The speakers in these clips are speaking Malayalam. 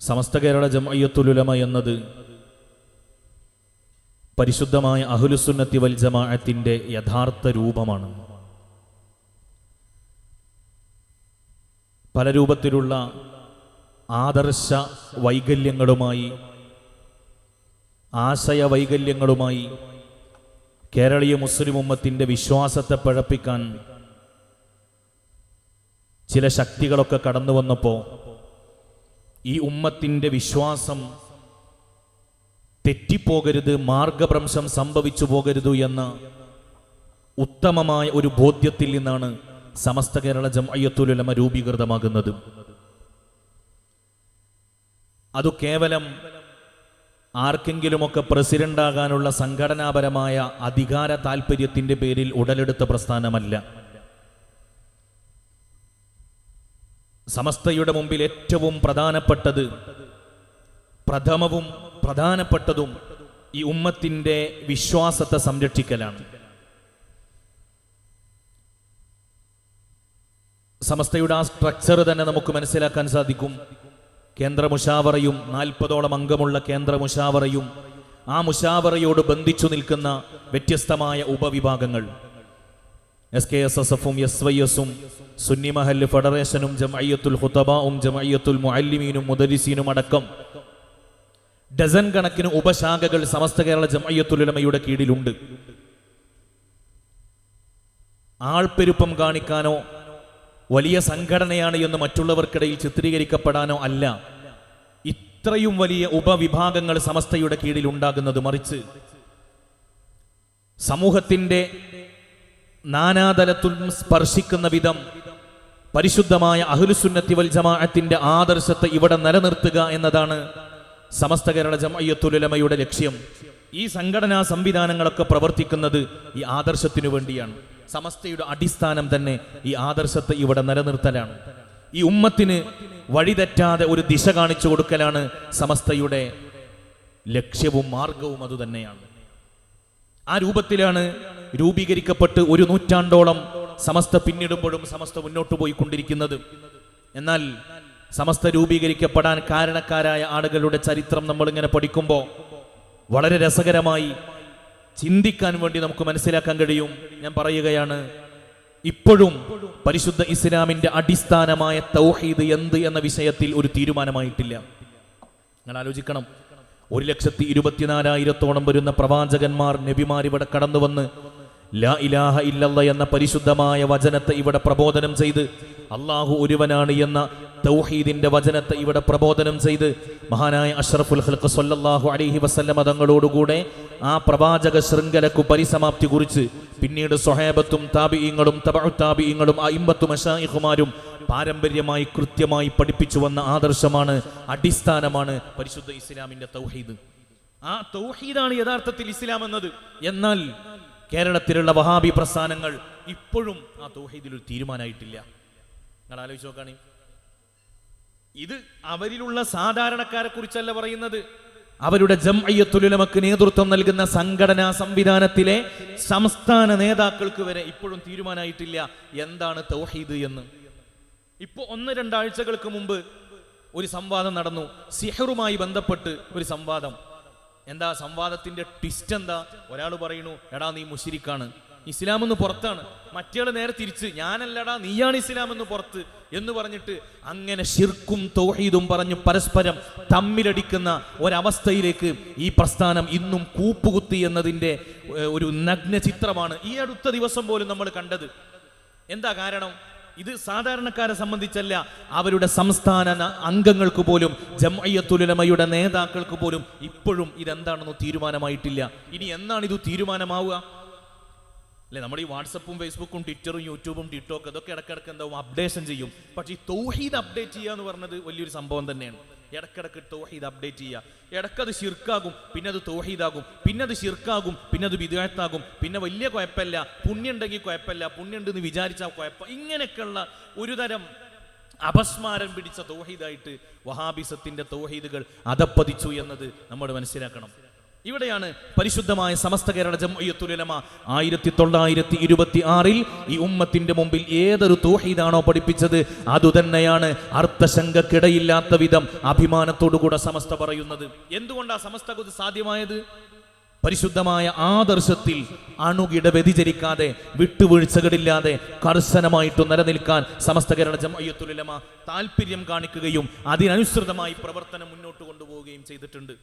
സമസ്ത കേരള ജംഇയ്യത്തുൽ ഉലമ എന്നത് പരിശുദ്ധമായ അഹ്ലുസുന്നത്തി വൽ ജമാഅത്തിന്റെ യഥാർത്ഥ രൂപമാണ്. പല രൂപത്തിലുള്ള ആദർശ വൈകല്യങ്ങളുമായി, ആശയ വൈകല്യങ്ങളുമായി കേരളീയ മുസ്ലിം ഉമ്മത്തിന്റെ വിശ്വാസത്തെ പിഴപ്പിക്കാൻ ചില ശക്തികളൊക്കെ കടന്നു വന്നപ്പോൾ ഈ ഉമ്മത്തിന്റെ വിശ്വാസം തെറ്റിപ്പോകരുത്, മാർഗഭ്രംശം സംഭവിച്ചു പോകരുത് എന്ന ഉത്തമമായ ഒരു ബോധ്യത്തിൽ നിന്നാണ് സമസ്ത കേരള ജംഇയ്യത്തുൽ ഉലമ രൂപീകൃതമാകുന്നത്. അത് കേവലം ആർക്കെങ്കിലുമൊക്കെ പ്രസിഡന്റാകാനുള്ള സംഘടനാപരമായ അധികാര താൽപര്യത്തിന്റെ പേരിൽ ഉടലെടുത്ത പ്രസ്ഥാനമല്ല. സമസ്തയുടെ മുമ്പിൽ ഏറ്റവും പ്രധാനപ്പെട്ടത്, പ്രഥമവും പ്രധാനപ്പെട്ടതും ഈ ഉമ്മത്തിന്റെ വിശ്വാസത്തെ സംരക്ഷിക്കലാണ്. സമസ്തയുടെ ആ സ്ട്രക്ചർ തന്നെ നമുക്ക് മനസ്സിലാക്കാൻ സാധിക്കും. കേന്ദ്ര മുശാവറയും 40ഓളം അംഗമുള്ള കേന്ദ്ര മുശാവറയും ആ മുശാവറയോട് ബന്ധിച്ചു നിൽക്കുന്ന വ്യത്യസ്തമായ ഉപവിഭാഗങ്ങൾ, SKSSF-ഉം SYS-ഉം സുന്നി മഹല്ല് ഫെഡറേഷനും ജംഇയ്യത്തുൽ ഖുതബാഉം ജംഇയ്യത്തുൽ മുഅല്ലിമീനും മുദരിസീനും അടക്കം ഡസൻ കണക്കിന് ഉപശാഖകൾ സമസ്ത കേരള ജംഇയ്യത്തുൽ ഉലമയുടെ കീഴിലുണ്ട്. ആൾപ്പെരുപ്പം കാണിക്കാനോ വലിയ സംഘടനയാണ് എന്ന് മറ്റുള്ളവർക്കിടയിൽ ചിത്രീകരിക്കപ്പെടാനോ അല്ല ഇത്രയും വലിയ ഉപവിഭാഗങ്ങൾ സമസ്തയുടെ കീഴിൽ ഉണ്ടാകുന്നത്. മറിച്ച് സമൂഹത്തിന്റെ നാനാതലത്തിലും സ്പർശിക്കുന്ന വിധം പരിശുദ്ധമായ അഹ്ലുസുന്നത്തി വൽ ജമാഅത്തിന്റെ ആദർശത്തെ ഇവിടെ നിലനിർത്തുക എന്നതാണ് സമസ്ത കേരള ജംഇയ്യത്തുൽ ഉലമയുടെ ലക്ഷ്യം. ഈ സംഘടനാ സംവിധാനങ്ങളൊക്കെ പ്രവർത്തിക്കുന്നത് ഈ ആദർശത്തിനു വേണ്ടിയാണ്. സമസ്തയുടെ അടിസ്ഥാനം തന്നെ ഈ ആദർശത്തെ ഇവിടെ നിലനിർത്തലാണ്. ഈ ഉമ്മത്തിന് വഴിതെറ്റാതെ ഒരു ദിശ കാണിച്ചു കൊടുക്കലാണ് സമസ്തയുടെ ലക്ഷ്യവും മാർഗവും അതുതന്നെയാണ്. ആ രൂപത്തിലാണ് രൂപീകരിക്കപ്പെട്ട് ഒരു നൂറ്റാണ്ടോളം സമസ്ത പിന്നിടുമ്പോഴും സമസ്ത മുന്നോട്ട് പോയിക്കൊണ്ടിരിക്കുന്നത്. എന്നാൽ സമസ്ത രൂപീകരിക്കപ്പെടാൻ കാരണക്കാരായ ആളുകളുടെ ചരിത്രം നമ്മളിങ്ങനെ പഠിക്കുമ്പോൾ വളരെ രസകരമായി ചിന്തിക്കാൻ വേണ്ടി നമുക്ക് മനസ്സിലാക്കാൻ കഴിയും. ഞാൻ പറയുകയാണ്, ഇപ്പോഴും പരിശുദ്ധ ഇസ്ലാമിന്റെ അടിസ്ഥാനമായ തൗഹീദ് എന്ത് എന്ന വിഷയത്തിൽ ഒരു തീരുമാനമായിട്ടില്ല. നിങ്ങൾ ആലോചിക്കണം, 1,24,000-ഓളം വരുന്ന പ്രവാചകന്മാർ, നബിമാർ ഇവിടെ കടന്നു വന്ന് ലാ ഇലാഹ ഇല്ലല്ലാഹ് എന്ന പരിശുദ്ധമായ വചനത്തെ ഇവിടെ പ്രബോധനം ചെയ്ത്, അള്ളാഹു ഒരുവനാണ് എന്ന തൗഹീദിന്റെ വചനത്തെ ഇവിടെ പ്രബോധനം ചെയ്ത് മഹാനായ അഷ്റഫുൽ ഖൽഖ് സ്വല്ലല്ലാഹു അലൈഹി വസല്ലം തങ്ങളോടുകൂടെ ആ പ്രവാചക ശൃംഖലക്കു പരിസമാപ്തി കുറിച്ച് പിന്നീട് സ്വഹാബത്തും താബിഈങ്ങളും തബഉ താബിഈങ്ങളും അഇമ്മത്തും മശായിഖുമാരും പാരമ്പര്യമായി കൃത്യമായി പഠിപ്പിച്ചു വന്ന ആദർശമാണ്, അടിസ്ഥാനമാണ് പരിശുദ്ധ ഇസ്ലാമിന്റെ തൗഹീദ്. ആ തൗഹീദാണ് യഥാർത്ഥത്തിൽ ഇസ്ലാം എന്നത്. എന്നാൽ കേരളത്തിലുള്ള വഹാബി പ്രസ്ഥാനങ്ങൾ ഇപ്പോഴും ആ തൗഹീദിൽ ഒരു തീരുമാനമായിട്ടില്ല. നിങ്ങൾ ആലോചിച്ച് നോക്കാണ്, ഇത് അവരിലുള്ള സാധാരണക്കാരെ കുറിച്ചല്ല പറയുന്നത്, അവരുടെ ജംഇയ്യത്തുൽ ഉലമക്ക് നേതൃത്വം നൽകുന്ന സംഘടനാ സംവിധാനത്തിലെ സംസ്ഥാന നേതാക്കൾക്ക് വരെ ഇപ്പോഴും തീരുമാനമായിട്ടില്ല എന്താണ് തൗഹീദ് എന്ന്. ഇപ്പോൾ 1-2 ആഴ്ചകൾക്ക് മുമ്പ് ഒരു സംവാദം നടന്നു, സിഹറുമായി ബന്ധപ്പെട്ട് ഒരു സംവാദം. എന്താ സംവാദത്തിന്റെ ട്വിസ്റ്റ് എന്താ? ഒരാൾ പറയുന്നു, എടാ നീ മുശ്രിക്കാണ്, ഇസ്ലാം എന്ന് പുറത്താണ്. മറ്റേയാൾ നേരെ തിരിച്ച്, ഞാനല്ലടാ നീയാണ് ഇസ്ലാം എന്ന് പുറത്ത് എന്ന് പറഞ്ഞിട്ട് അങ്ങനെ ശിർക്കും തൗഹീദും പറഞ്ഞ് പരസ്പരം തമ്മിലടിക്കുന്ന ഒരവസ്ഥയിലേക്ക് ഈ പ്രസ്ഥാനം ഇന്നും കൂപ്പുകുത്തി എന്നതിൻ്റെ ഒരു നഗ്ന ചിത്രമാണ് ഈ അടുത്ത ദിവസം പോലും നമ്മൾ കണ്ടത്. എന്താ കാരണം? ഇത് സാധാരണക്കാരെ സംബന്ധിച്ചല്ല, അവരുടെ സംസ്ഥാന അംഗങ്ങൾക്ക് പോലും, ജംഇയ്യത്തുൽ ഉലമയുടെ നേതാക്കൾക്ക് പോലും ഇപ്പോഴും ഇതെന്താണെന്ന് തീരുമാനമായിട്ടില്ല. ഇനി എന്നാണ് ഇത് തീരുമാനമാവുക? അല്ലെ, നമ്മുടെ ഈ വാട്സപ്പും ഫേസ്ബുക്കും ട്വിറ്ററും യൂട്യൂബും ടിക്ടോക്ക് ഇതൊക്കെ ഇടക്കിടക്ക് എന്താവും അപ്ഡേഷൻ ചെയ്യും. പക്ഷേ ഈ തൗഹീദ് അപ്ഡേറ്റ് ചെയ്യുക എന്ന് പറഞ്ഞത് വലിയൊരു സംഭവം തന്നെയാണ്. ഇടക്കിടക്ക് തൗഹീദ് അപ്ഡേറ്റ് ചെയ്യുക, ഇടക്കത് ശിർക്കാകും, പിന്നെ അത് തൗഹീദാകും, പിന്നെ അത് ശിർക്കാകും, പിന്നെ അത് ബിദ്അത്താകും, പിന്നെ വലിയ കുഴപ്പമില്ല, പുണ്യം ഉണ്ടെങ്കിൽ കുഴപ്പമില്ല, പുണ്യം ഉണ്ടെന്ന് വിചാരിച്ചാൽ കുഴപ്പം, ഇങ്ങനെയൊക്കെയുള്ള ഒരു തരം അപസ്മാരം പിടിച്ച തൗഹീദായിട്ട് വഹാബിസത്തിന്റെ തൗഹീദുകൾ അധപ്പതിച്ചു എന്നത് നമ്മൾ മനസ്സിലാക്കണം. ഇവിടെയാണ് പരിശുദ്ധമായ സമസ്ത കേരള ജംഇയ്യത്തുൽ ഉലമ 1926 ഈ ഉമ്മത്തിന്റെ മുമ്പിൽ ഏതൊരു തൗഹീദാണോ പഠിപ്പിച്ചത് അതുതന്നെയാണ് അർത്ഥശങ്കക്കിടയില്ലാത്ത വിധം അഭിമാനത്തോടുകൂടെ സമസ്ത പറയുന്നത്. എന്തുകൊണ്ടാണ് സമസ്തക്ക് സാധ്യമായത്? പരിശുദ്ധമായ ആദർശത്തിൽ അണുകിട വ്യതിചരിക്കാതെ വിട്ടുവീഴ്ചകളില്ലാതെ കർശനമായിട്ട് നിലനിൽക്കാൻ സമസ്ത കേരള ജംഇയ്യത്തുൽ ഉലമ താല്പര്യം കാണിക്കുകയും അതിനനുസൃതമായി പ്രവർത്തനം മുന്നോട്ട് കൊണ്ടുപോവുകയും ചെയ്തിട്ടുണ്ട്.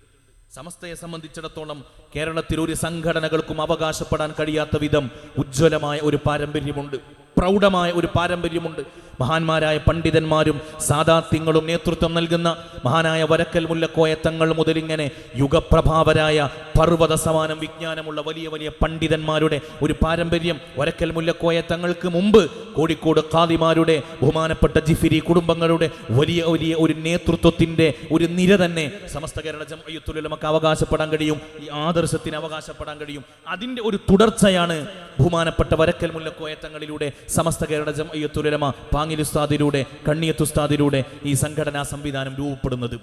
സമസ്തയെ സംബന്ധിച്ചിടത്തോളം കേരളത്തിൽ ഒരു സംഘടനകൾക്കും അവകാശപ്പെടാൻ കഴിയാത്ത വിധം ഉജ്ജ്വലമായ ഒരു പാരമ്പര്യമുണ്ട്, പ്രൗഢമായ ഒരു പാരമ്പര്യമുണ്ട്. മഹാന്മാരായ പണ്ഡിതന്മാരും സാദാത്യങ്ങളും നേതൃത്വം നൽകുന്ന മഹാനായ വരക്കൽ മുല്ലക്കോയ തങ്ങൾ മുതലിങ്ങനെ യുഗപ്രഭാവരായ പർവ്വത സമാനം വിജ്ഞാനമുള്ള വലിയ വലിയ പണ്ഡിതന്മാരുടെ ഒരു പാരമ്പര്യം. വരക്കൽ മുല്ലക്കോയ തങ്ങൾക്ക് മുമ്പ് കോഴിക്കോട് ഖാദിമാരുടെ ബഹുമാനപ്പെട്ട ജിഫിരി കുടുംബങ്ങളുടെ വലിയ വലിയ ഒരു നേതൃത്വത്തിന്റെ ഒരു നിര തന്നെ സമസ്ത കേരള ജംഇയ്യത്തുൽ ഉലമക്ക് അവകാശപ്പെടാൻ കഴിയും, ഈ ആദർശത്തിന് അവകാശപ്പെടാൻ കഴിയും. അതിന്റെ ഒരു തുടർച്ചയാണ് ബഹുമാനപ്പെട്ട വരക്കൽ മുല്ലക്കോയ തങ്ങളിലൂടെ സമസ്ത കേരള ജംഇയ്യത്തുൽ ഉലമ പാങ്ങിൽ ഉസ്താദിലൂടെ കണ്ണിയത്ത് ഉസ്താദിലൂടെ ഈ സംഘടനാ സംവിധാനം രൂപപ്പെടുന്നത്.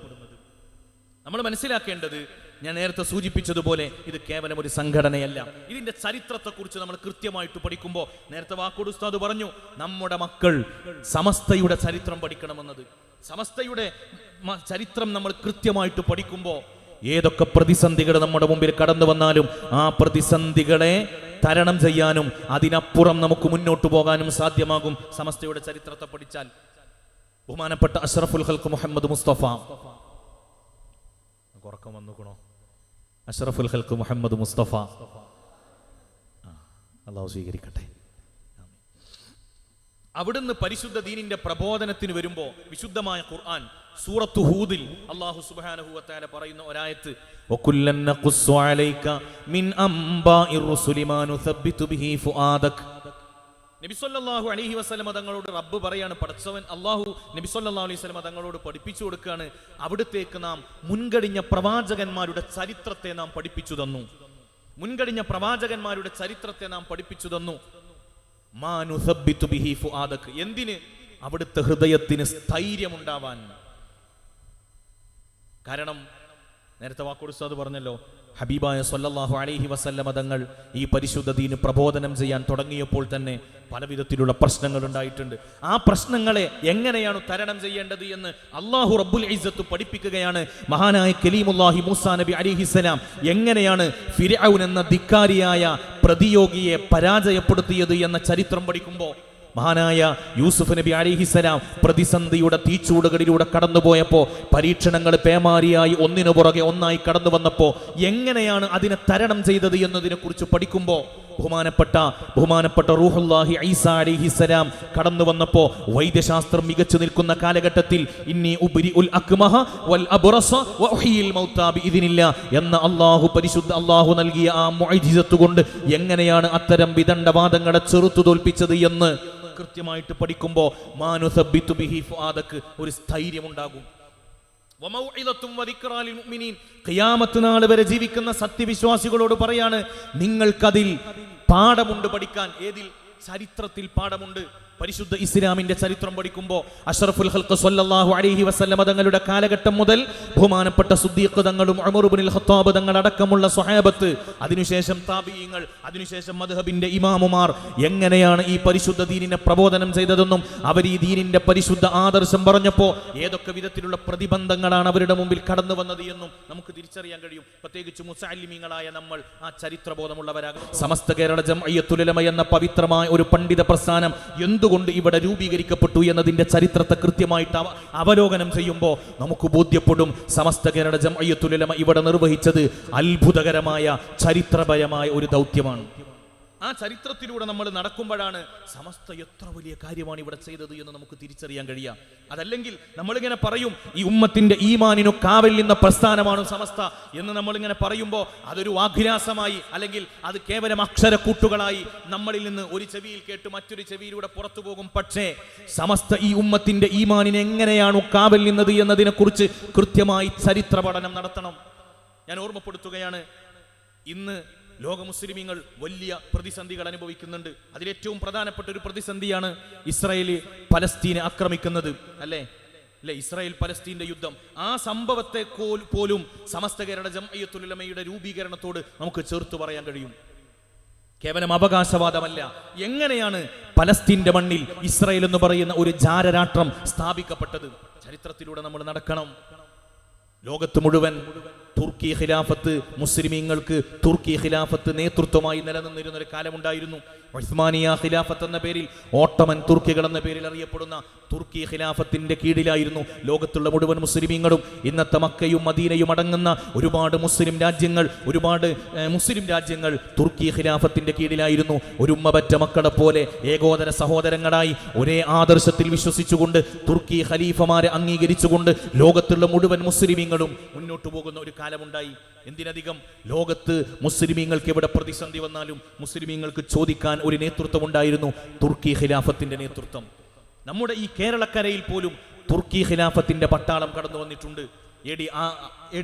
നമ്മൾ മനസ്സിലാക്കേണ്ടത്, ഞാൻ നേരത്തെ സൂചിപ്പിച്ചതുപോലെ, ഇത് കേവലം ഒരു സംഘടനയല്ല. ഇതിന്റെ ചരിത്രത്തെക്കുറിച്ച് നമ്മൾ കൃത്യമായിട്ട് പഠിക്കുമ്പോൾ, നേരത്തെ വാക്കോട് ഉസ്താദ് പറഞ്ഞു, നമ്മുടെ മക്കൾ സമസ്തയുടെ ചരിത്രം പഠിക്കണമെന്നത്. സമസ്തയുടെ ചരിത്രം നമ്മൾ കൃത്യമായിട്ട് പഠിക്കുമ്പോൾ ഏതൊക്കെ പ്രതിസന്ധികൾ നമ്മുടെ മുമ്പിൽ കടന്നു വന്നാലും ആ പ്രതിസന്ധികളെ തരണം ചെയ്യാനും അതിനപ്പുറം നമുക്ക് മുന്നോട്ട് പോകാനും സാധ്യമാകും സമസ്തയുടെ ചരിത്രത്തെ പഠിച്ചാൽ. ബഹുമാനപ്പെട്ട അഷ്റഫുൽ ഖൽഖ് മുഹമ്മദ് മുസ്തഫ, ഉറക്കം വന്നുക്കണോ? അഷ്റഫുൽ ഖൽഖ് മുഹമ്മദ് മുസ്തഫ, അല്ലാഹു സ്വീകരിക്കട്ടെ. അവിടുന്ന് പരിശുദ്ധ ദീനിന്റെ പ്രബോധനത്തിന് വരുമ്പോൾ വിശുദ്ധമായ ഖുർആൻ സൂറത്തു ഹൂദിൽ അല്ലാഹു സുബ്ഹാനഹു വ തആല പറയുന്ന ഒരായത്ത്, വകുല്ലൻ നഖുസ്സു അലൈക മിൻ അംബാഇർ റുസുലി മാ നുസബ്ബിതു ബിഹി ഫുആദക. നബി സല്ലല്ലാഹു അലൈഹി വസല്ലം തങ്ങളോട് റബ്ബ് പറയാണ്, പടച്ചവൻ അല്ലാഹു നബി സല്ലല്ലാഹു അലൈഹി വസല്ലം തങ്ങളോട് പഠിപ്പിച്ചു കൊടുക്കുകയാണ്, അവിടുത്തേക്ക് നാം മുൻകഴിഞ്ഞ പ്രവാചകന്മാരുടെ ചരിത്രത്തെ നാം പഠിപ്പിച്ചു തന്നു. മുൻകഴിഞ്ഞ പ്രവാചകന്മാരുടെ ചരിത്രത്തെ നാം പഠിപ്പിച്ചു തന്നു. മാ നുസബ്ബിതു ബിഹി ഫുആദക, എന്തിന്? അവിടുത്തെ ഹൃദയത്തിന് സ്ഥൈര്യമുണ്ടാവാൻ. കാരണം നേരത്തെ വാക്കോട് ഉസ്താദ് പറഞ്ഞല്ലോ, ഹബീബായ സല്ലല്ലാഹു അലൈഹി വസല്ലമ തങ്ങൾ ഈ പരിശുദ്ധ ദീന് പ്രബോധനം ചെയ്യാൻ തുടങ്ങിയപ്പോൾ തന്നെ പലവിധത്തിലുള്ള പ്രശ്നങ്ങൾ ഉണ്ടായിട്ടുണ്ട്. ആ പ്രശ്നങ്ങളെ എങ്ങനെയാണ് തരണം ചെയ്യേണ്ടത് എന്ന് അല്ലാഹു റബ്ബുൽ ഇസ്സത്ത് പഠിപ്പിക്കുകയാണ്. മഹാനായ കലീമുല്ലാഹി മൂസാ നബി അലൈഹിസ്സലാം എങ്ങനെയാണ് ഫിർഔൻ എന്ന ധിക്കാരിയായ പ്രതിയോഗിയെ പരാജയപ്പെടുത്തിയത് എന്ന ചരിത്രം പഠിക്കുമ്പോൾ, മഹാനായ യൂസുഫ് നബി അലൈഹിസ്സലാം പ്രതിസന്ധിയുടെ തീച്ചൂടുകളിലൂടെ കടന്നുപോയപ്പോ, പരീക്ഷണങ്ങൾ പേമാരിയായി ഒന്നിനു പുറകെ ഒന്നായി കടന്നു വന്നപ്പോ എങ്ങനെയാണ് അതിനെ തരണം ചെയ്തത് എന്നതിനെ കുറിച്ച് പഠിക്കുമ്പോൾ, ബഹുമാനപ്പെട്ട റൂഹുല്ലാഹി ഈസാ അലൈഹിസ്സലാം കടന്നു വന്നപ്പോ വൈദ്യശാസ്ത്രം മികച്ചു നിൽക്കുന്ന കാലഘട്ടത്തിൽ ഇന്നി ഉബ്രിഉൽ അക്മഹ വൽ അബ്റസ വഉഹിയിൽ മൗതാ ബിഇദ്നില്ലാ എന്ന പരിശുദ്ധ അല്ലാഹു നൽകിയ ആ മുഅ്ജിസത്ത് കൊണ്ട് എങ്ങനെയാണ് അത്തരം വിദണ്ഡവാദങ്ങളെ ചെറുത്തു തോൽപ്പിച്ചത് എന്ന് കൃത്യമായിട്ട് പഠിക്കുമ്പോൾ മാനുസബ്ബിതു ബിഹി ഫുആദക, ഒരു സ്ഥൈര്യമുണ്ടാകും. ഖിയാമത്ത് നാൾ വരെ ജീവിക്കുന്ന സത്യവിശ്വാസികളോട് പറയാണ്, നിങ്ങൾക്കതിൽ പാഠമുണ്ട് പഠിക്കാൻ. ഏതിൽ? ചരിത്രത്തിൽ പാഠമുണ്ട്. പരിശുദ്ധ ഇസ്ലാമിന്റെ ചരിത്രം പഠിക്കുമ്പോൾ അഷ്റഫുൽ ഖൽഖ് സ്വല്ലല്ലാഹു അലൈഹി വസല്ലമ തങ്ങളുടെ കാലഘട്ടം മുതൽ ബഹുമാനപ്പെട്ട സുദ്ദീഖ് തങ്ങളും ഉമർ ഇബ്നുൽ ഖത്താബ് തങ്ങൾ അടക്കമുള്ള സ്വഹാബത്ത്, അതിനുശേഷം താബിഈങ്ങൾ, അതിനുശേഷം മദ്ഹബിന്റെ ഇമാമുമാർ എങ്ങനെയാണ് ഈ പരിശുദ്ധ ദീനിനെ പ്രബോധനം ചെയ്തതെന്നും അവർ ഈ ദീനിന്റെ പരിശുദ്ധ ആദർശം പറഞ്ഞപ്പോൾ ഏതൊക്കെ വിധത്തിലുള്ള പ്രതിബന്ധങ്ങളാണ് അവരുടെ മുമ്പിൽ കടന്നു വന്നത് എന്നും നമുക്ക് തിരിച്ചറിയാൻ കഴിയും. പ്രത്യേകിച്ച് മുസഅല്ലിമീങ്ങളായ നമ്മൾ ആ ചരിത്രബോധമുള്ളവരാകും. സമസ്ത കേരള ജംഇയ്യത്തുൽ ഉലമ എന്ന പവിത്രമായ ഒരു പണ്ഡിത പ്രസ്ഥാനം എന്തുകൊണ്ട് ഇവിടെ രൂപീകരിക്കപ്പെട്ടു എന്നതിന്റെ ചരിത്രത്തെ കൃത്യമായിട്ട് അവലോകനം ചെയ്യുമ്പോൾ നമുക്ക് ബോധ്യപ്പെടും, സമസ്ത കേരള ജംഇയ്യത്തുൽ ഉലമ ഇവിടെ നിർവഹിച്ചത് അത്ഭുതകരമായ ചരിത്രപരമായ ഒരു ദൗത്യമാണ്. ആ ചരിത്രത്തിലൂടെ നമ്മൾ നടക്കുമ്പോഴാണ് സമസ്ത എത്ര വലിയ കാര്യമാണ് ഇവിടെ ചെയ്തത് എന്ന് നമുക്ക് തിരിച്ചറിയാൻ കഴിയുക. അതല്ലെങ്കിൽ നമ്മളിങ്ങനെ പറയും, ഈ ഉമ്മത്തിന്റെ ഈമാനിനു കാവൽ നിന്ന പ്രസ്ഥാനമാണ് സമസ്ത എന്ന് നമ്മളിങ്ങനെ പറയുമ്പോൾ അതൊരു വാഗ്രാസമായി, അല്ലെങ്കിൽ അത് കേവലം അക്ഷരക്കൂട്ടുകളായി നമ്മളിൽ നിന്ന് ഒരു ചെവിയിൽ കേട്ട് മറ്റൊരു ചെവിയിലൂടെ പുറത്തു പോകും. പക്ഷേ സമസ്ത ഈ ഉമ്മത്തിന്റെ ഈമാനിനെ എങ്ങനെയാണ് കാവൽ നിന്നത് എന്നതിനെ കുറിച്ച് കൃത്യമായി ചരിത്ര പഠനം നടത്തണം. ഞാൻ ഓർമ്മപ്പെടുത്തുകയാണ്, ഇന്ന് ലോക മുസ്ലിമീങ്ങൾ വലിയ പ്രതിസന്ധികൾ അനുഭവിക്കുന്നുണ്ട്. അതിലേറ്റവും പ്രധാനപ്പെട്ട ഒരു പ്രതിസന്ധിയാണ് ഇസ്രായേൽ പലസ്തീനെ ആക്രമിക്കുന്നത്, അല്ലേ? അല്ലെ, ഇസ്രായേൽ പലസ്തീന്റെ യുദ്ധം, ആ സംഭവത്തെ പോലും സമസ്ത കേരള ജംഇയ്യത്തുൽ ഉലമയുടെ രൂപീകരണത്തോട് നമുക്ക് ചേർത്ത് പറയാൻ കഴിയും. കേവലം അവകാശവാദമല്ല. എങ്ങനെയാണ് പലസ്തീന്റെ മണ്ണിൽ ഇസ്രായേൽ എന്ന് പറയുന്ന ഒരു ജാരരാഷ്ട്രം സ്ഥാപിക്കപ്പെട്ടത്? ചരിത്രത്തിലൂടെ നമ്മൾ നടക്കണം. ലോകത്ത് മുഴുവൻ തുർക്കി ഖിലാഫത്ത്, മുസ്ലിമീങ്ങൾക്ക് തുർക്കി ഖിലാഫത്ത് നേതൃത്വമായി നിലനിന്നിരുന്ന ഒരു കാലമുണ്ടായിരുന്നു. ഉസ്മാനിയ ഖിലാഫത്ത് എന്ന പേരിൽ, ഓട്ടമൻ തുർക്കികൾ എന്ന പേരിൽ അറിയപ്പെടുന്ന തുർക്കി ഖിലാഫത്തിന്റെ കീഴിലായിരുന്നു ലോകത്തുള്ള മുഴുവൻ മുസ്ലിമീങ്ങളും. ഇന്നത്തെ മക്കയും മദീനയും അടങ്ങുന്ന ഒരുപാട് മുസ്ലിം രാജ്യങ്ങൾ തുർക്കി ഖിലാഫത്തിന്റെ കീഴിലായിരുന്നു. ഒരു ഉമ്മപറ്റ മക്കളെ പോലെ ഏകോദര സഹോദരങ്ങളായി ഒരേ ആദർശത്തിൽ വിശ്വസിച്ചുകൊണ്ട് തുർക്കി ഖലീഫമാരെ അംഗീകരിച്ചുകൊണ്ട് ലോകത്തുള്ള മുഴുവൻ മുസ്ലിമീങ്ങളും മുന്നോട്ട് പോകുന്ന ഒരു കാലമുണ്ടായി. എന്തിനധികം, ലോകത്ത് മുസ്ലിമീങ്ങൾക്ക് എവിടെ പ്രതിസന്ധി വന്നാലും മുസ്ലിമീങ്ങൾക്ക് ചോദിക്കാൻ ഒരു നേതൃത്വം ഉണ്ടായിരുന്നു, തുർക്കി ഖിലാഫത്തിന്റെ നേതൃത്വം. നമ്മുടെ ഈ കേരളക്കരയിൽ പോലും തുർക്കി ഖിലാഫത്തിന്റെ പട്ടാളം കടന്നു വന്നിട്ടുണ്ട്. എ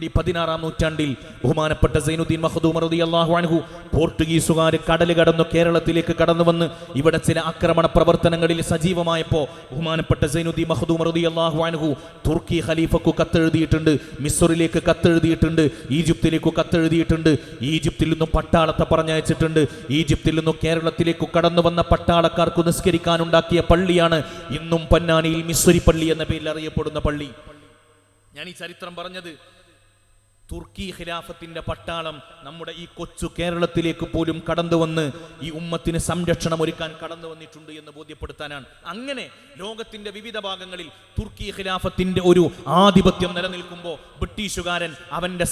ഡി 16-ാം നൂറ്റാണ്ടിൽ ബഹുമാനപ്പെട്ട സൈനുദ്ദീൻ മഖ്ദൂം റളിയല്ലാഹു അൻഹു പോർട്ടുഗീസുകാർ കടൽ കടന്നു കേരളത്തിലേക്ക് കടന്നു വന്ന് ഇവിടെ ചില ആക്രമണ പ്രവർത്തനങ്ങളിൽ സജീവമായപ്പോൾ ബഹുമാനപ്പെട്ട സൈനുദ്ദീൻ മഖ്ദൂം റളിയല്ലാഹു അൻഹു തുർക്കി ഖലീഫക്ക് കത്തെഴുതിയിട്ടുണ്ട്, മിസ്റിലേക്ക് കത്തെഴുതിയിട്ടുണ്ട്, ഈജിപ്തിലേക്ക് കത്തെഴുതിയിട്ടുണ്ട്. ഈജിപ്തിൽ നിന്നും പട്ടാളത്തെ പറഞ്ഞയച്ചിട്ടുണ്ട്. ഈജിപ്തിൽ നിന്നും കേരളത്തിലേക്ക് കടന്നു വന്ന പട്ടാളക്കാർക്ക് നിസ്കരിക്കാനുണ്ടാക്കിയ പള്ളിയാണ് ഇന്നും പൊന്നാനിയിൽ മിസ്രി പള്ളി എന്ന പേരിൽ അറിയപ്പെടുന്ന പള്ളി. ഞാൻ ഈ ചരിത്രം പറഞ്ഞത് തുർക്കി ഖിലാഫത്തിന്റെ പട്ടാളം നമ്മുടെ ഈ കൊച്ചു കേരളത്തിലേക്ക് പോലും കടന്നു വന്ന് ഈ ഉമ്മത്തിന് സംരക്ഷണം ഒരുക്കാൻ കടന്നു വന്നിട്ടുണ്ട് എന്ന് ബോധ്യപ്പെടുത്താനാണ്. അങ്ങനെ ലോകത്തിന്റെ വിവിധ ഭാഗങ്ങളിൽ തുർക്കി ഖിലാഫത്തിന്റെ ഒരു ആധിപത്യം നിലനിൽക്കുമ്പോൾ ബ്രിട്ടീഷുകാരൻ അവന്റെ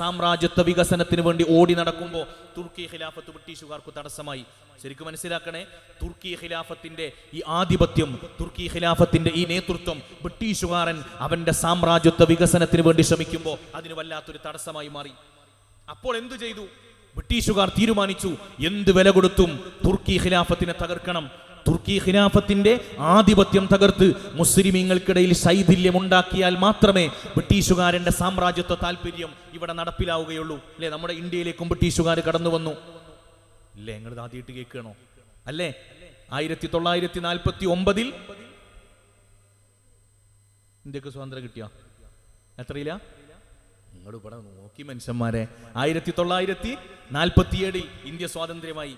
സാമ്രാജ്യത്വ വികസനത്തിന് വേണ്ടി ഓടി നടക്കുമ്പോൾ തുർക്കി ഖിലാഫത്ത് ബ്രിട്ടീഷുകാർക്ക് തടസ്സമായി. ശരിക്കും മനസ്സിലാക്കണേ, തുർക്കി ഖിലാഫത്തിന്റെ ഈ ആധിപത്യം, തുർക്കി ഖിലാഫത്തിന്റെ ഈ നേതൃത്വം ബ്രിട്ടീഷുകാരൻ അവന്റെ സാമ്രാജ്യത്വ വികസനത്തിന് വേണ്ടി ശ്രമിക്കുമ്പോൾ അതിന് വല്ലാത്തൊരു തടസ്സമായി മാറി. അപ്പോൾ എന്തു ചെയ്തു? ബ്രിട്ടീഷുകാർ തീരുമാനിച്ചു, എന്ത് വില കൊടുത്തും തുർക്കി ഖിലാഫത്തിനെ തകർക്കണം. തുർക്കി ഖിലാഫത്തിന്റെ ആധിപത്യം തകർത്ത് മുസ്ലിമീങ്ങൾക്കിടയിൽ ശൈഥില്യം ഉണ്ടാക്കിയാൽ മാത്രമേ ബ്രിട്ടീഷുകാരന്റെ സാമ്രാജ്യത്വ താല്പര്യം ഇവിടെ നടപ്പിലാവുകയുള്ളൂ. അല്ലെ, നമ്മുടെ ഇന്ത്യയിലേക്കും ബ്രിട്ടീഷുകാർ കടന്നു വന്നു. അല്ലേ, നിങ്ങൾ ആദ്യമായിട്ട് കേൾക്കണോ? അല്ലേ, 1949 ഇന്ത്യക്ക് സ്വാതന്ത്ര്യം കിട്ടിയ എത്രയില്ല? നിങ്ങൾ ഇവിടെ നോക്കി മനുഷ്യന്മാരെ. 1947 ഇന്ത്യ സ്വാതന്ത്ര്യമായി.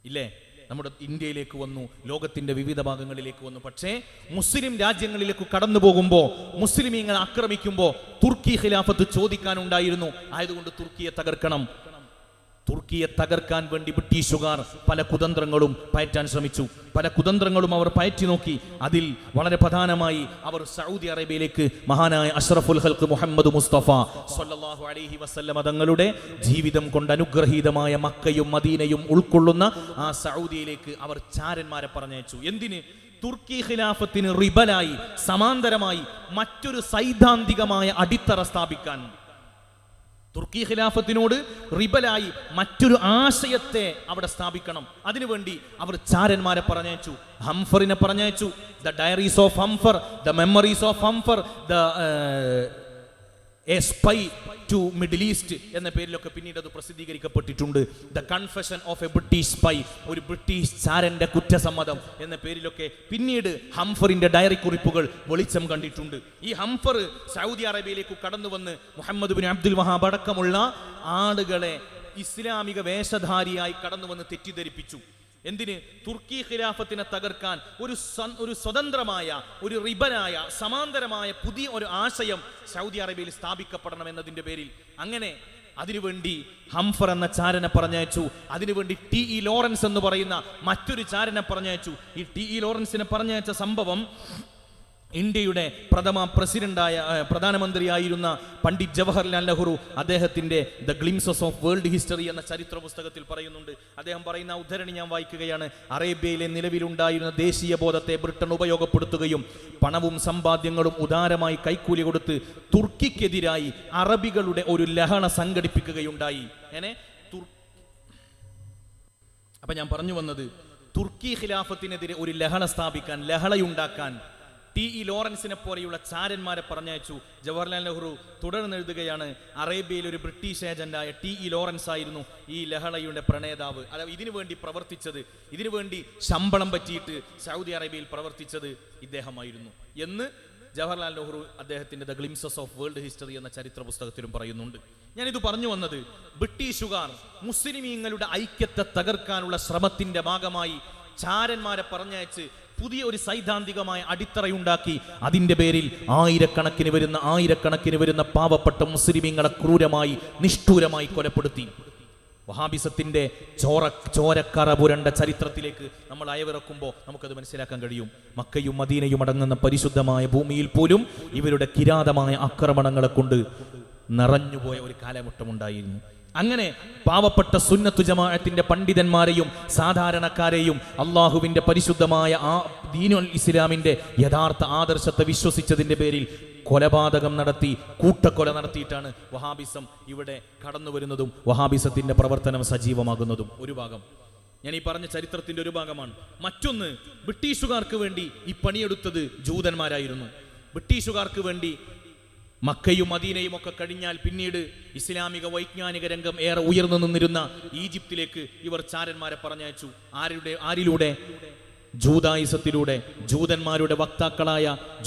ഇല്ലേ, നമ്മുടെ ഇന്ത്യയിലേക്ക് വന്നു, ലോകത്തിന്റെ വിവിധ ഭാഗങ്ങളിലേക്ക് വന്നു. പക്ഷേ മുസ്ലിം രാജ്യങ്ങളിലേക്ക് കടന്നു പോകുമ്പോൾ, മുസ്ലിമീങ്ങൾ ആക്രമിക്കുമ്പോൾ തുർക്കി ഖിലാഫത്ത് ചോദിക്കാനുണ്ടായിരുന്നു, ആയതുകൊണ്ട് തുർക്കിയെ തകർക്കണം. തുർക്കിയെ തകർക്കാൻ വേണ്ടി ബ്രിട്ടീഷുകാർ പല കുതന്ത്രങ്ങളും പയറ്റാൻ ശ്രമിച്ചു. പല കുതന്ത്രങ്ങളും അവർ പയറ്റി നോക്കി. അതിൽ വളരെ പ്രധാനമായി അവർ സൗദി അറേബ്യയിലേക്ക് മഹാനായ അഷ്റഫുൽ ഖൽഖ് മുഹമ്മദ് മുസ്തഫ സ്വല്ലല്ലാഹു അലൈഹി വസല്ലം തങ്ങളുടെ ജീവിതം കൊണ്ട് അനുഗ്രഹീതമായ മക്കയും മദീനയും ഉൾക്കൊള്ളുന്ന ആ സൗദിയിലേക്ക് അവർ ചാരന്മാരെ പറഞ്ഞയച്ചു. എന്തിന്? തുർക്കി ഖിലാഫത്തിന് റിബലായി, സമാന്തരമായി മറ്റൊരു സൈദ്ധാന്തികമായ അടിത്തറ സ്ഥാപിക്കാൻ. തുർക്കി ഖിലാഫത്തിനോട് റിബലായി മറ്റൊരു ആശയത്തെ അവിടെ സ്ഥാപിക്കണം. അതിനുവേണ്ടി അവർ ചാരന്മാരെ പറഞ്ഞയച്ചു. ഹംഫറിനെ പറഞ്ഞയച്ചു. The diaries of Hempher, the memoirs of Hempher, the a spy to Middle East എന്ന പേരിലൊക്കെ പിന്നീട് അത് പ്രസിദ്ധീകരിക്കപ്പെട്ടിട്ടുണ്ട്. The confession of a British spy, ഒരു ബ്രിട്ടീഷ് ചാരന്റെ കുറ്റസമ്മതം എന്ന പേരിലൊക്കെ പിന്നീട് ഹംഫറിന്റെ ഡയറി കുറിപ്പുകൾ വെളിച്ചം കണ്ടിട്ടുണ്ട്. ഈ ഹംഫർ സൗദി അറേബ്യയിലേക്ക് കടന്നു വന്ന് മുഹമ്മദ് ബിൻ അബ്ദുൽ വഹാബ് അടക്കമുള്ള ആളുകളെ ഇസ്ലാമിക വേഷധാരിയായി കടന്നു വന്ന് തെറ്റിദ്ധരിപ്പിച്ചു. എന്തിന്? തുർക്കി ഖിലാഫത്തിനെ തകർക്കാൻ ഒരു സ്വതന്ത്രമായ, ഒരു റിബലായ, സമാന്തരമായ പുതിയ ഒരു ആശയം സൗദി അറേബ്യയിൽ സ്ഥാപിക്കപ്പെടണം എന്നതിന്റെ പേരിൽ. അങ്ങനെ അതിനുവേണ്ടി ഹംഫർ എന്ന ചാരനെ പറഞ്ഞയച്ചു. അതിനുവേണ്ടി ടി.ഇ. ലോറൻസ് എന്ന് പറയുന്ന മറ്റൊരു ചാരനെ പറഞ്ഞയച്ചു. ഈ ടി.ഇ. ലോറൻസിനെ പറഞ്ഞയച്ച സംഭവം ഇന്ത്യയുടെ പ്രധാനമന്ത്രിയായിരുന്ന പണ്ഡിറ്റ് ജവഹർലാൽ നെഹ്റു അദ്ദേഹത്തിന്റെ the glimpses of world history എന്ന ചരിത്ര പുസ്തകത്തിൽ പറയുന്നുണ്ട്. അദ്ദേഹം പറയുന്ന ഉദ്ധരണി ഞാൻ വായിക്കുകയാണ്. അറേബ്യയിലെ നിലവിലുണ്ടായിരുന്ന ദേശീയ ബോധത്തെ ബ്രിട്ടൻ ഉപയോഗപ്പെടുത്തുകയും പണവും സമ്പാദ്യങ്ങളും ഉദാരമായി കൈക്കൂലി കൊടുത്ത് തുർക്കിക്കെതിരായി അറബികളുടെ ഒരു ലഹള സംഘടിപ്പിക്കുകയുണ്ടായി. അപ്പൊ ഞാൻ പറഞ്ഞു വന്നത്, തുർക്കി ഖിലാഫത്തിനെതിരെ ഒരു ലഹള സ്ഥാപിക്കാൻ, ലഹളയുണ്ടാക്കാൻ ടി ലോറൻസിനെ പോലെയുള്ള ചാരന്മാരെ പറഞ്ഞയച്ചു. ജവഹർലാൽ നെഹ്റു തുടർന്ന് എഴുതുകയാണ്, അറേബ്യയിൽ ഒരു ബ്രിട്ടീഷ് ഏജന്റായ ടി ലോറൻസ് ആയിരുന്നു ഈ ലഹളയുടെ പ്രണേതാവ്. അതായത് ഇതിനു വേണ്ടി പ്രവർത്തിച്ചത്, ഇതിനു വേണ്ടി ശമ്പളം പറ്റിയിട്ട് സൗദി അറേബ്യയിൽ പ്രവർത്തിച്ചത് ഇദ്ദേഹമായിരുന്നു എന്ന് ജവഹർലാൽ നെഹ്റു അദ്ദേഹത്തിന്റെ the glimpses of world history എന്ന ചരിത്ര പുസ്തകത്തിലും പറയുന്നുണ്ട്. ഞാനിത് പറഞ്ഞു വന്നത്, ബ്രിട്ടീഷുകാർ മുസ്ലിമീങ്ങളുടെ ഐക്യത്തെ തകർക്കാനുള്ള ശ്രമത്തിന്റെ ഭാഗമായി ചാരന്മാരെ പറഞ്ഞയച്ച് പുതിയ ഒരു സൈദ്ധാന്തികമായ അടിത്തറയുണ്ടാക്കി അതിന്റെ പേരിൽ ആയിരക്കണക്കിന് വരുന്ന പാവപ്പെട്ട മുസ്ലിമീങ്ങളെ ക്രൂരമായി നിഷ്ഠൂരമായി കൊലപ്പെടുത്തി. വഹാബിസത്തിന്റെ ചോരക്കറ പുരണ്ട ചരിത്രത്തിലേക്ക് നമ്മൾ അയവിറക്കുമ്പോൾ നമുക്കത് മനസ്സിലാക്കാൻ കഴിയും. മക്കയും മദീനയും അടങ്ങുന്ന പരിശുദ്ധമായ ഭൂമിയിൽ പോലും ഇവരുടെ കിരാതമായ ആക്രമണങ്ങളെ കൊണ്ട് നിറഞ്ഞുപോയ ഒരു കാലഘട്ടമുണ്ടായിരുന്നു. അങ്ങനെ പാവപ്പെട്ട സുന്നത്തു ജമാഅത്തിന്റെ പണ്ഡിതന്മാരെയും സാധാരണക്കാരെയും അള്ളാഹുവിന്റെ പരിശുദ്ധമായ ആ ദീനുൽ ഇസ്ലാമിന്റെ യഥാർത്ഥ ആദർശത്തെ വിശ്വസിച്ചതിന്റെ പേരിൽ കൊലപാതകം നടത്തി, കൂട്ടക്കൊല നടത്തിയിട്ടാണ് വഹാബിസം ഇവിടെ കടന്നു വരുന്നതും വഹാബിസത്തിന്റെ പ്രവർത്തനം സജീവമാകുന്നതും. ഒരു ഭാഗം ഞാൻ ഈ പറഞ്ഞ ചരിത്രത്തിന്റെ ഒരു ഭാഗമാണ്. മറ്റൊന്ന്, ബ്രിട്ടീഷുകാർക്ക് വേണ്ടി ഈ പണിയെടുത്തത് ജൂതന്മാരായിരുന്നു. ബ്രിട്ടീഷുകാർക്ക് വേണ്ടി മക്കയും മദീനയും ഒക്കെ കഴിഞ്ഞാൽ പിന്നീട് ഇസ്ലാമിക വൈജ്ഞാനിക രംഗം ഏറെ ഉയർന്നു നിന്നിരുന്ന ഈജിപ്തിലേക്ക് ഇവർ ചാരന്മാരെ പറഞ്ഞയച്ചു. ആരിലൂടെ? ജൂതായിസത്തിലൂടെ.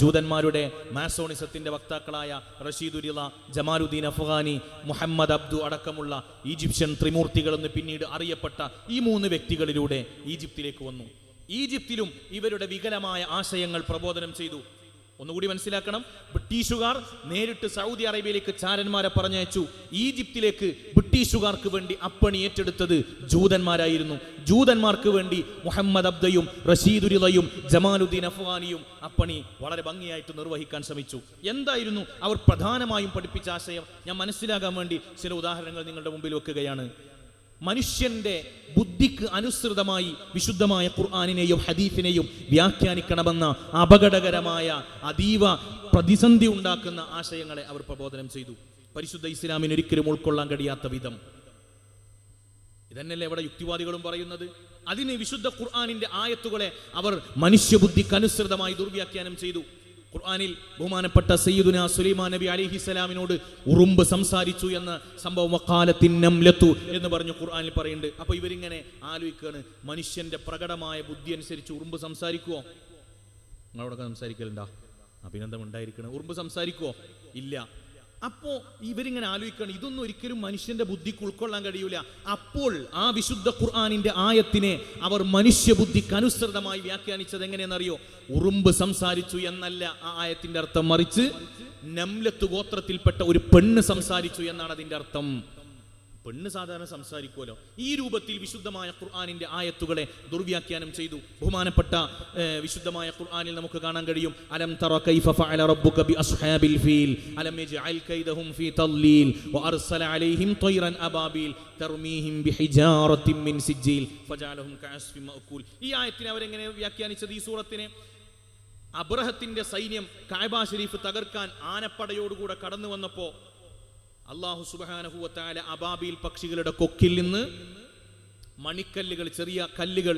ജൂതന്മാരുടെ മാസോണിസത്തിന്റെ വക്താക്കളായ റഷീദുരിള, ജമാലുദ്ദീൻ അഫ്ഗാനി, മുഹമ്മദ് അബ്ദു അടക്കമുള്ള ഈജിപ്ഷ്യൻ ത്രിമൂർത്തികൾ എന്ന് പിന്നീട് അറിയപ്പെട്ട ഈ 3 വ്യക്തികളിലൂടെ ഈജിപ്തിലേക്ക് വന്നു. ഈജിപ്തിലും ഇവരുടെ വികലമായ ആശയങ്ങൾ പ്രബോധനം ചെയ്തു. ഒന്നുകൂടി മനസ്സിലാക്കണം, ബ്രിട്ടീഷുകാർ നേരിട്ട് സൗദി അറേബ്യയിലേക്ക് ചാരന്മാരെ പറഞ്ഞയച്ചു. ഈജിപ്തിലേക്ക് ബ്രിട്ടീഷുകാർക്ക് വേണ്ടി അപ്പണി ഏറ്റെടുത്തത് ജൂതന്മാരായിരുന്നു. ജൂതന്മാർക്ക് വേണ്ടി മുഹമ്മദ് അബ്ദയും റഷീദുരിളയും ജമാലുദ്ദീൻ അഫ്ഗാനിയും അപ്പണി വളരെ ഭംഗിയായിട്ട് നിർവഹിക്കാൻ ശ്രമിച്ചു. എന്തായിരുന്നു അവർ പ്രധാനമായും പഠിപ്പിച്ച ആശയം? ഞാൻ മനസ്സിലാകാൻ വേണ്ടി ചില ഉദാഹരണങ്ങൾ നിങ്ങളുടെ മുമ്പിൽ വെക്കുകയാണ്. മനുഷ്യന്റെ ബുദ്ധിക്ക് അനുസൃതമായി വിശുദ്ധമായ ഖുർആനിനെയും ഹദീഫിനെയും വ്യാഖ്യാനിക്കണമെന്ന അപകടകരമായ, അതീവ പ്രതിസന്ധി ഉണ്ടാക്കുന്ന ആശയങ്ങളെ അവർ പ്രബോധനം ചെയ്തു. പരിശുദ്ധ ഇസ്ലാമിന് ഒരിക്കലും ഉൾക്കൊള്ളാൻ കഴിയാത്ത വിധം. ഇതന്നെയല്ലേ ഇവിടെ യുക്തിവാദികളും പറയുന്നത്. അതിന് വിശുദ്ധ ഖുർആനിന്റെ ആയത്തുകളെ അവർ മനുഷ്യബുദ്ധിക്ക് അനുസൃതമായി ദുർവ്യാഖ്യാനം ചെയ്തു. ഖുർആനിൽ ബഹുമാനപ്പെട്ട സയ്യിദുനാ സുലൈമാൻ നബി അലൈഹിസ്സലാമിനോട് ഉറുമ്പ് സംസാരിച്ചു എന്ന സംഭവം വഖാലത്തിൻ നംലത്തു എന്ന് പറഞ്ഞു ഖുർആനിൽ പറയുന്നുണ്ട്. അപ്പോൾ ഇവരിങ്ങനെ ആലോചിക്കുകയാണ്, മനുഷ്യന്റെ പ്രകടമായ ബുദ്ധി അനുസരിച്ച് ഉറുമ്പ് സംസാരിക്കുവോ? നിങ്ങളോടൊക്കെ സംസാരിക്കലുണ്ടാ? അഭിനന്ദനം ഉണ്ടായിരിക്കണം. ഉറുമ്പ് സംസാരിക്കുവോ? ഇല്ല. അപ്പോൾ ഇവരിങ്ങനെ ആലോചിക്കുകയാണ്, ഇതൊന്നും ഒരിക്കലും മനുഷ്യന്റെ ബുദ്ധിക്ക് ഉൾക്കൊള്ളാൻ കഴിയൂല. അപ്പോൾ ആ വിശുദ്ധ ഖുർആനിന്റെ ആയത്തിനെ അവർ മനുഷ്യബുദ്ധിക്ക് അനുസൃതമായി വ്യാഖ്യാനിച്ചത് എങ്ങനെയെന്നറിയോ? ഉറുമ്പ് സംസാരിച്ചു എന്നല്ല ആ ആയത്തിന്റെ അർത്ഥം, മറിച്ച് നംലത്ത് ഗോത്രത്തിൽപ്പെട്ട ഒരു പെണ്ണ് സംസാരിച്ചു എന്നാണ് അതിന്റെ അർത്ഥം. പെണ്ണ് സാധാരണ സംസാരിക്കുമല്ലോ. ഈ രൂപത്തിൽ വിശുദ്ധമായ ഖുർആനിന്റെ ആയത്തുകളെ ദുർവ്യാഖ്യാനം ചെയ്തു. ബഹുമാനപ്പെട്ട വിശുദ്ധമായ ഖുർആനിൽ നമുക്ക് കാണാൻ കഴിയും, അലം തറ കൈഫ ഫഅല റബ്ബുക ബി അസ്ഹാബിൽ ഫീൽ അലം യജ്അൽ കൈദഹും ഫീ തദ്ലീൽ വഅർസല അലൈഹിം ത്വയ്റൻ അബാബീൽ തർമീഹിം ബിഹിജാറത്തിൻ മിൻ സിജ്ജീൽ ഫജഅലഹും കഅസ്ഫിൻ മഅകൂൽ. ഈ ആയത്തിനെ അവരെങ്ങനെ വ്യാഖ്യാനിച്ചത്? ഈ സൂറത്തിനെ, അബ്രഹത്തിന്റെ സൈന്യം കഅബ ശരീഫ് തകർക്കാൻ ആനപ്പടയോടുകൂടെ കടന്നു വന്നപ്പോൾ അല്ലാഹു സുബ്ഹാനഹു വ തആല അബാബീൽ പക്ഷികളുടെ കൊക്കിൽ നിന്ന് മണിക്കല്ലുകൾ, ചെറിയ കല്ലുകൾ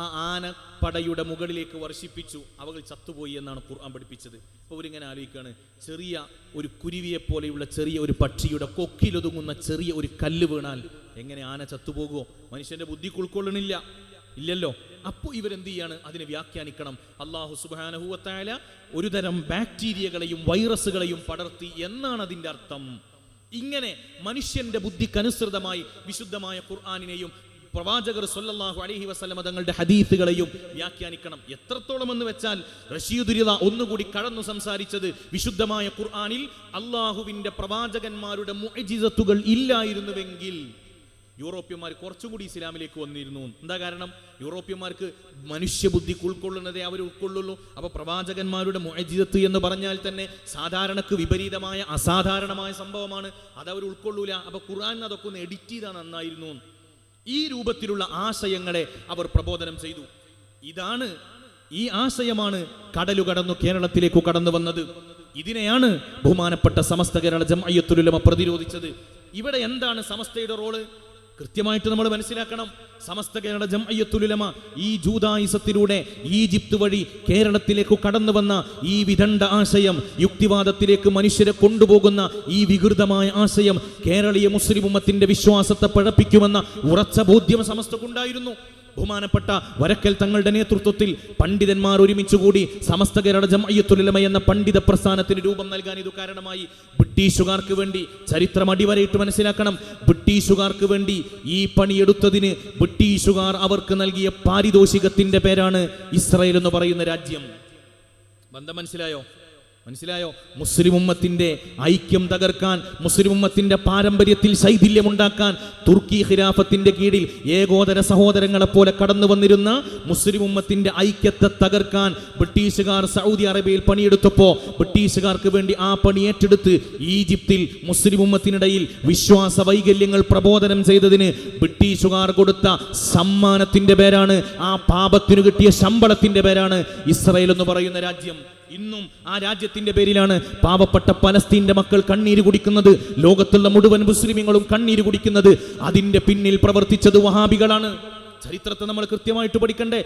ആ ആനപ്പടയുടെ മുകളിലേക്ക് വർഷിപ്പിച്ചു. അവകൾ ചത്തുപോയി എന്നാണ് ഖുർആൻ പഠിപ്പിച്ചത്. അപ്പോൾ അവരിങ്ങനെ ആലോചിക്കുകയാണ്, ചെറിയ ഒരു കുരുവിയെ പോലെയുള്ള ചെറിയ ഒരു പക്ഷിയുടെ കൊക്കിലൊതുങ്ങുന്ന ചെറിയ ഒരു കല്ല് വീണാൽ എങ്ങനെ ആന ചത്തുപോകുമോ? മനുഷ്യന്റെ ബുദ്ധിക്ക് ഉൾക്കൊള്ളണില്ല, ഇല്ലല്ലോ. അപ്പോൾ ഇവരെന്ത് ചെയ്യാണ്? അതിനെ വ്യാഖ്യാനിക്കണം. അല്ലാഹു സുബ്ഹാനഹു വ തആല ഒരു തരം ബാക്ടീരിയകളെയും വൈറസുകളെയും പടർത്തി എന്നാണ് അതിൻ്റെ അർത്ഥം. ഇങ്ങനെ മനുഷ്യന്റെ ബുദ്ധിക്കനുസൃതമായി വിശുദ്ധമായ ഖുർആനിനെയും പ്രവാചകർ സല്ലല്ലാഹു അലൈഹി വസല്ലമ തങ്ങളുടെ ഹദീസുകളെയും വ്യാഖ്യാനിക്കണം. എത്രത്തോളം എന്ന് വെച്ചാൽ റഷീദുരിള ഒന്നുകൂടി കടന്നു സംസാരിച്ചത് വിശുദ്ധമായ ഖുർആനിൽ അള്ളാഹുവിന്റെ പ്രവാചകന്മാരുടെ മുഅ്ജിസത്തുകൾ ഇല്ലായിരുന്നുവെങ്കിൽ യൂറോപ്യന്മാർ കുറച്ചും കൂടി ഇസ്ലാമിലേക്ക് വന്നിരുന്നു. എന്താ കാരണം? യൂറോപ്യന്മാർക്ക് മനുഷ്യബുദ്ധിക്ക് ഉൾക്കൊള്ളുന്നതേ അവർ ഉൾക്കൊള്ളുള്ളൂ. അപ്പോൾ പ്രവാചകന്മാരുടെ മുഅ്ജിസത്ത് എന്ന് പറഞ്ഞാൽ തന്നെ സാധാരണക്ക് വിപരീതമായ അസാധാരണമായ സംഭവമാണ്, അതവർ ഉൾക്കൊള്ളൂല. അപ്പോൾ ഖുർആൻ അതൊക്കെ ഒന്ന് എഡിറ്റ് ചെയ്താൽ നന്നായിരുന്നു. ഈ രൂപത്തിലുള്ള ആശയങ്ങളെ അവർ പ്രബോധനം ചെയ്തു. ഈ ആശയമാണ് കടലുകടന്നു കേരളത്തിലേക്ക് കടന്നു വന്നത്. ഇതിനെയാണ് ബഹുമാനപ്പെട്ട സമസ്ത കേരള ജംഇയ്യത്തുൽ ഉലമ പ്രതിരോധിച്ചത്. ഇവിടെ എന്താണ് സമസ്തയുടെ റോള്? കൃത്യമായിട്ട് നമ്മൾ മനസ്സിലാക്കണം. സമസ്ത കേരള ജംഇയ്യത്തുൽ ഉലമ ഈ ജൂദായിസത്തിലൂടെ ഈജിപ്ത് വഴി കേരളത്തിലേക്ക് കടന്നു വന്ന ഈ വിദണ്ഡ ആശയം, യുക്തിവാദത്തിലേക്ക് മനുഷ്യരെ കൊണ്ടുപോകുന്ന ഈ വികൃതമായ ആശയം കേരളീയ മുസ്ലിം ഉമ്മത്തിന്റെ വിശ്വാസത്തെ പഴപ്പിക്കുമെന്ന ഉറച്ച ബോധ്യം സമസ്തക്കുണ്ടായിരുന്നു. ബഹുമാനപ്പെട്ട വരക്കൽ തങ്ങളുടെ നേതൃത്വത്തിൽ പണ്ഡിതന്മാർ ഒരുമിച്ചുകൂടി സമസ്ത കേരള ജംഇയ്യത്തുൽ ഉലമ എന്ന പണ്ഡിത പ്രസ്ഥാനത്തിന് രൂപം നൽകാൻ ഇത് കാരണമായി. ബ്രിട്ടീഷുകാർക്ക് വേണ്ടി ചരിത്രം അടിവരയിട്ട് മനസ്സിലാക്കണം. ബ്രിട്ടീഷുകാർക്ക് വേണ്ടി ഈ പണിയെടുത്തതിന് ബ്രിട്ടീഷുകാർ അവർക്ക് നൽകിയ പാരിതോഷികത്തിന്റെ പേരാണ് ഇസ്രായേൽ എന്ന് പറയുന്ന രാജ്യം. ബന്ധം മനസ്സിലായോ? മുസ്ലിം ഉമ്മത്തിന്റെ ഐക്യം തകർക്കാൻ, മുസ്ലിം ഉമ്മത്തിന്റെ പാരമ്പര്യത്തിൽ ശൈഥില്യമുണ്ടാക്കാൻ, തുർക്കി ഖിലാഫത്തിന്റെ കീഴിൽ ഏകോദര സഹോദരങ്ങളെ പോലെ കടന്നു വന്നിരുന്ന മുസ്ലിം ഉമ്മത്തിന്റെ ഐക്യത്തെ തകർക്കാൻ ബ്രിട്ടീഷുകാർ സൗദി അറേബ്യയിൽ പണിയെടുത്തപ്പോൾ ബ്രിട്ടീഷുകാർക്ക് വേണ്ടി ആ പണി ഏറ്റെടുത്ത് ഈജിപ്തിൽ മുസ്ലിം ഉമ്മത്തിനിടയിൽ വിശ്വാസ വൈകല്യങ്ങൾ പ്രബോധനം ചെയ്തതിന് ബ്രിട്ടീഷുകാർ കൊടുത്ത സമ്മാനത്തിന്റെ പേരാണ്, ആ പാപത്തിനു കിട്ടിയ ശമ്പളത്തിന്റെ പേരാണ് ഇസ്രായേൽ എന്ന് പറയുന്ന രാജ്യം. ഇന്നും ആ രാജ്യത്തിന്റെ പേരിലാണ് പാവപ്പെട്ട പലസ്തീന്റെ മക്കൾ കണ്ണീര് കുടിക്കുന്നത്, ലോകത്തുള്ള മുഴുവൻ മുസ്ലിമീങ്ങളും കണ്ണീര് കുടിക്കുന്നത്. അതിന്റെ പിന്നിൽ പ്രവർത്തിച്ചത് വഹാബികളാണ്. ചരിത്രത്തെ നമ്മൾ കൃത്യമായിട്ട് പഠിക്കണ്ടേ?